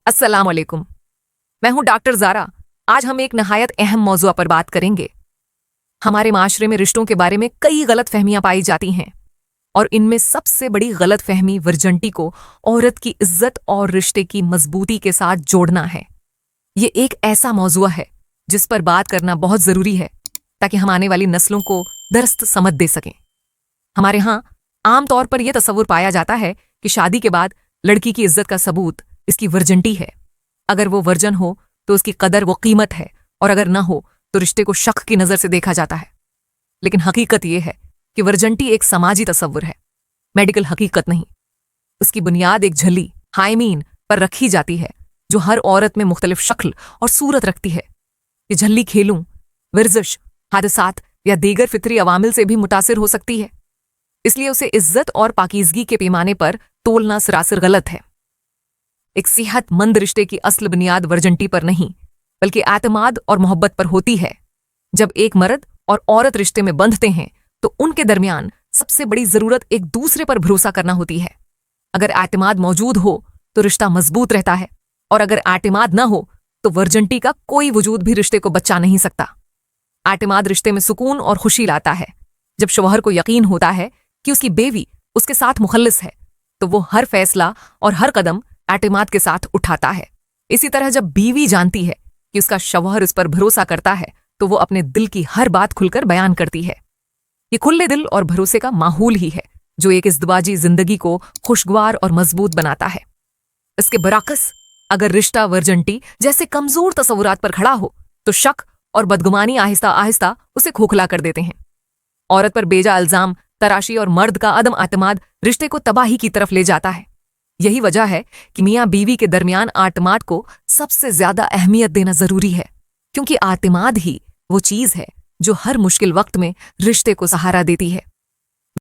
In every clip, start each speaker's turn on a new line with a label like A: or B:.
A: अस्सलाम वालेकुम। मैं हूं डॉक्टर ज़ारा। आज हम एक नहायत अहम मौजूआ पर बात करेंगे। हमारे माशरे में रिश्तों के बारे में कई गलत फहमियां पाई जाती हैं और इनमें सबसे बड़ी गलत फहमी वर्जंटी को औरत की इज्जत और रिश्ते की मजबूती के साथ जोड़ना है। ये एक ऐसा मौजूआ है जिस पर बात करना बहुत ज़रूरी है ताकि हम आने वाली नस्लों को दरस्त समझ दे सकें। हमारे यहाँ आमतौर पर यह तस्वुर पाया जाता है कि शादी के बाद लड़की की इज्जत का सबूत इसकी वर्जंटी है। अगर वो वर्जन हो तो उसकी कदर वो कीमत है, और अगर ना हो तो रिश्ते को शक की नज़र से देखा जाता है। लेकिन हकीकत यह है कि वर्जंटी एक समाजी तस्वुर है, मेडिकल हकीकत नहीं। उसकी बुनियाद एक झल्ली हाइमीन पर रखी जाती है जो हर औरत में मुख्तलिफ शक्ल और सूरत रखती है। ये झल्ली खेलों, वर्जिश, हादसात या दीगर फितरी अवामिल से भी मुतासिर हो सकती है, इसलिए उसे इज्जत और पाकीज़गी के पैमाने पर तोलना सरासर गलत है। एक सेहतमंद रिश्ते की असल बुनियाद वर्जंटी पर नहीं बल्कि एतमाद और मोहब्बत पर होती है। जब एक मर्द और औरत रिश्ते में बंधते हैं तो उनके दरमियान सबसे बड़ी जरूरत एक दूसरे पर भरोसा करना होती है। अगर एतमाद मौजूद हो तो रिश्ता मजबूत रहता है, और अगर एतमाद न हो तो वर्जंटी का कोई वजूद भी रिश्ते को बचा नहीं सकता। एतमाद रिश्ते में सुकून और खुशी लाता है। जब शौहर को यकीन होता है कि उसकी बेवी उसके साथ मुखल्लिस है तो वो हर फैसला और हर कदम एतमाद के साथ उठाता है। इसी तरह जब बीवी जानती है कि उसका शौहर उस पर भरोसा करता है तो वो अपने दिल की हर बात खुलकर बयान करती है। ये खुले दिल और भरोसे का माहौल ही है जो एक इज़्दिवाजी जिंदगी को खुशगवार और मजबूत बनाता है। इसके बरअक्स अगर रिश्ता वर्जंटी जैसे कमजोर तस्वुरात पर खड़ा हो तो शक और बदगुमानी आहिस्ता आहिस्ता उसे खोखला कर देते हैं। औरत पर बेजा इल्जाम तराशी और मर्द का अदम एतमाद रिश्ते को तबाही की तरफ ले जाता है। यही वजह है कि मियाँ बीवी के दरमियान एतमाद को सबसे ज्यादा अहमियत देना जरूरी है, क्योंकि एतमाद ही वो चीज है जो हर मुश्किल वक्त में रिश्ते को सहारा देती है।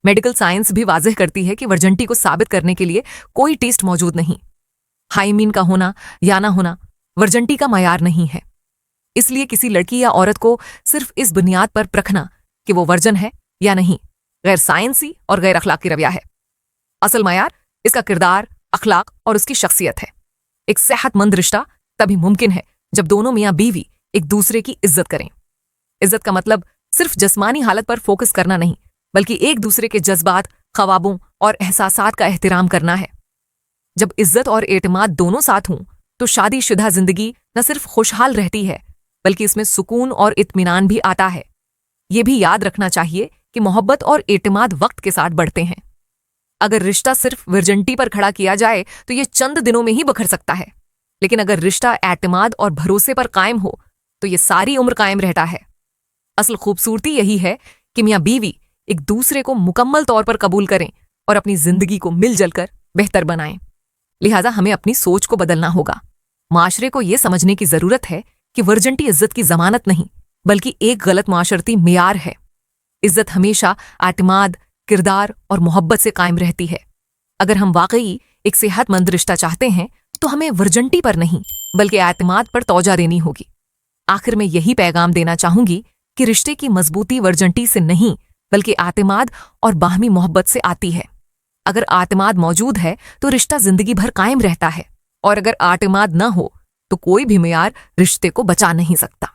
A: मेडिकल साइंस भी वाज़ेह करती है कि वर्जंटी को साबित करने के लिए कोई टेस्ट मौजूद नहीं। हाइमीन का होना या ना होना वर्जंटी का मयार नहीं है। इसलिए किसी लड़की या औरत को सिर्फ इस बुनियाद पर परखना कि वो वर्जन है या नहीं गैर साइंसी और गैर अखलाकी रवैया है। असल मयार इसका किरदार, अखलाक और उसकी शख्सियत है। एक सेहतमंद रिश्ता तभी मुमकिन है जब दोनों मियाँ बीवी एक दूसरे की इज्जत करें। इज्जत का मतलब सिर्फ जिस्मानी हालत पर फोकस करना नहीं बल्कि एक दूसरे के जज्बात, ख्वाबों और एहसासात का एहतराम करना है। जब इज्जत और एतमाद दोनों साथ हों तो शादीशुदा जिंदगी न सिर्फ खुशहाल रहती है बल्कि इसमें सुकून और इत्मीनान भी आता है। ये भी याद रखना चाहिए कि मोहब्बत और एतमाद वक्त के साथ बढ़ते हैं। अगर रिश्ता सिर्फ वर्जंटी पर खड़ा किया जाए तो ये चंद दिनों में ही बखर सकता है, लेकिन अगर रिश्ता एतमाद और भरोसे पर कायम हो तो ये सारी उम्र कायम रहता है। असल खूबसूरती यही है कि मियाँ बीवी एक दूसरे को मुकम्मल तौर पर कबूल करें और अपनी जिंदगी को मिलजुल कर बेहतर बनाएं। लिहाजा हमें अपनी सोच को बदलना होगा। माशरे को यह समझने की जरूरत है कि वर्जंटी इज्जत की जमानत नहीं बल्कि एक गलत माशरती मियार है। इज्जत हमेशा एतमाद, किरदार और मोहब्बत से कायम रहती है। अगर हम वाकई एक सेहतमंद रिश्ता चाहते हैं तो हमें वर्जंटी पर नहीं बल्कि एतमाद पर तवज्जो देनी होगी। आखिर में यही पैगाम देना चाहूंगी कि रिश्ते की मजबूती वर्जंटी से नहीं बल्कि एतमाद और बाहमी मोहब्बत से आती है। अगर एतमाद मौजूद है तो रिश्ता जिंदगी भर कायम रहता है, और अगर एतमाद न हो तो कोई भी मियार रिश्ते को बचा नहीं सकता।